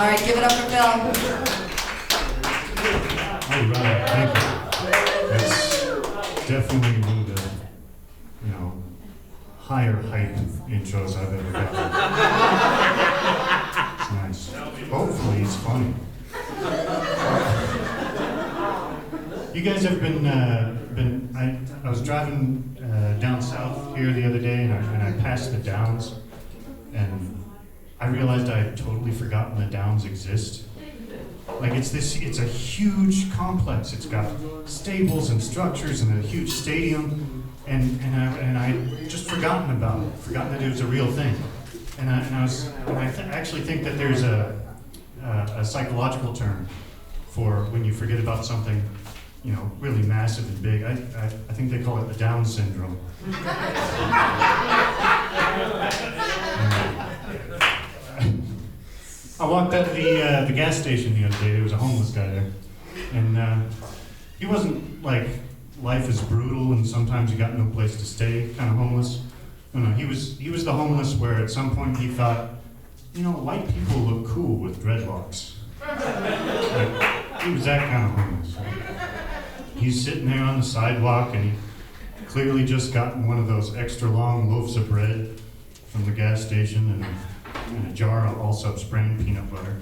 All right, give it up for Phil. All right, thank you. That's definitely one of the, higher hype intros I've ever gotten. It's nice. Hopefully it's funny. You guys have been I was driving down south here the other day, and I passed the Downs, and I realized I had totally forgotten the Downs exist. Like it's a huge complex. It's got stables and structures and a huge stadium, and I just forgotten about it, forgotten that it was a real thing. And I actually think that there's a psychological term for when you forget about something, really massive and big. I think they call it the Down syndrome. I walked out of the gas station the other day. There was a homeless guy there, and he wasn't like life is brutal and sometimes you got no place to stay kind of homeless. No, he was the homeless where at some point he thought, white people look cool with dreadlocks. Like, he was that kind of homeless. Right? He's sitting there on the sidewalk, and he clearly just gotten one of those extra long loaves of bread from the gas station and a jar of Allsup's brand peanut butter.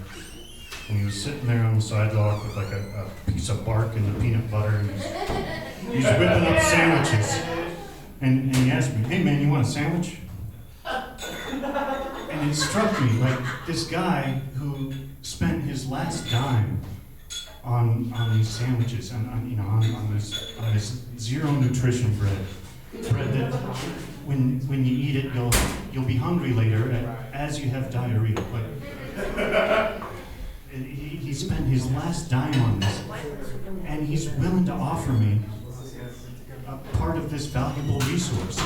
And he was sitting there on the sidewalk with like a piece of bark and the peanut butter, and he's whipping up sandwiches. And he asked me, "Hey man, you want a sandwich?" And it struck me, like this guy who spent his last dime on these sandwiches, on this zero nutrition bread that when you eat it, you'll be hungry later as you have diarrhea. But he spent his last dime on this, and he's willing to offer me a part of this valuable resource.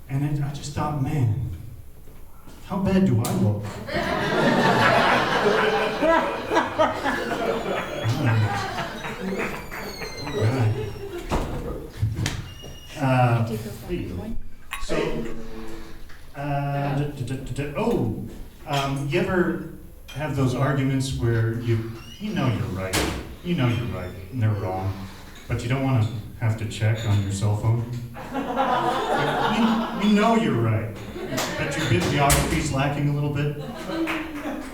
And I just thought, man, how bad do I look? You ever have those arguments where you know you're right, and they're wrong, but you don't want to have to check on your cell phone? You know you're right, but your bibliography's lacking a little bit,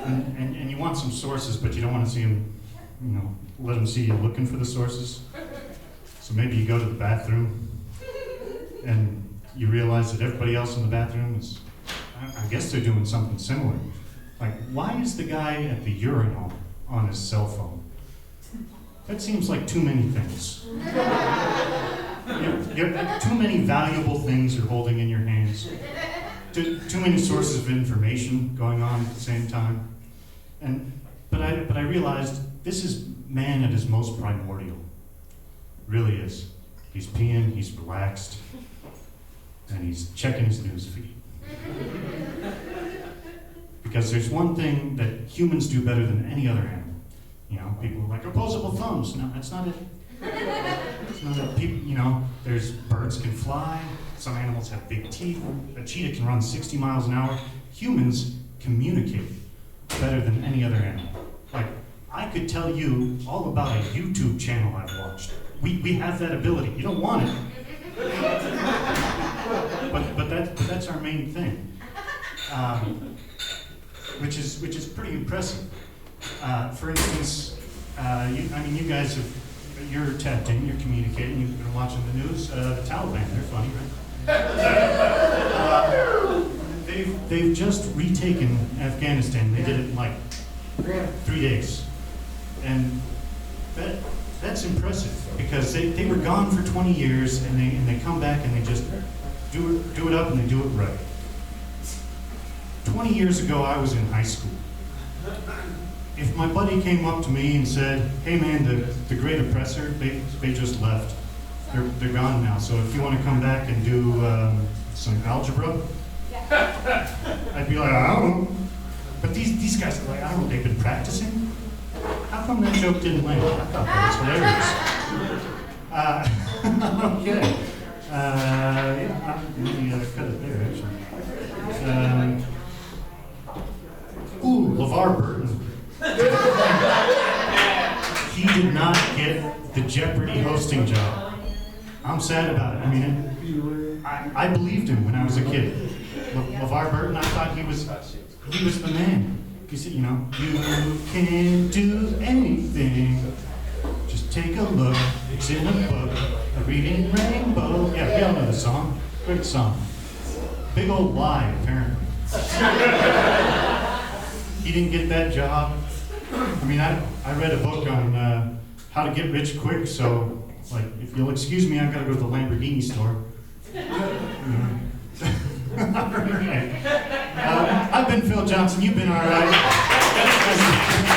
and you want some sources, but you don't want to see them, let them see you looking for the sources. So maybe you go to the bathroom, and you realize that everybody else in the bathroom is, I guess they're doing something similar. Like, why is the guy at the urinal on his cell phone? That seems like too many things. Too many valuable things you're holding in your hands. Too many sources of information going on at the same time. But I realized this is man at his most primordial. Really is. He's peeing, he's relaxed, and he's checking his news feed. Because there's one thing that humans do better than any other animal. People are like, opposable thumbs. No, that's not it. It's not it. People, there's birds can fly. Some animals have big teeth. A cheetah can run 60 miles an hour. Humans communicate better than any other animal. Like, I could tell you all about a YouTube channel I've watched. We have that ability. You don't want it. But that's our main thing. Which is pretty impressive. For instance, you guys you're tapped in, you're communicating, you've been watching the news. The Taliban, they're funny, right? They've just retaken Afghanistan. They did it in like 3 days, and that's impressive because they were gone for 20 years, and they come back and they just do it up and they do it right. 20 years ago, I was in high school. If my buddy came up to me and said, "Hey man, the great oppressor, they just left. They're gone now. So if you want to come back and do some algebra," I'd be like, "I don't know." But these guys are like, "I don't know, they've been practicing? How come that joke didn't land?" I thought that was hilarious. Okay. Let me cut it there, actually. LeVar Burton he did not get the Jeopardy hosting job. I'm sad about it. I mean, I believed him when I was a kid. LeVar Burton, I thought he was the man. He said, you know, you can do anything. Just take a look. It's in a book. A reading rainbow. Yeah, we all know the song. Great song. Big old lie, apparently. He didn't get that job. I mean, I read a book on how to get rich quick, so, like, if you'll excuse me, I've got to go to the Lamborghini store. All right. I've been Phil Johnson. You've been all right.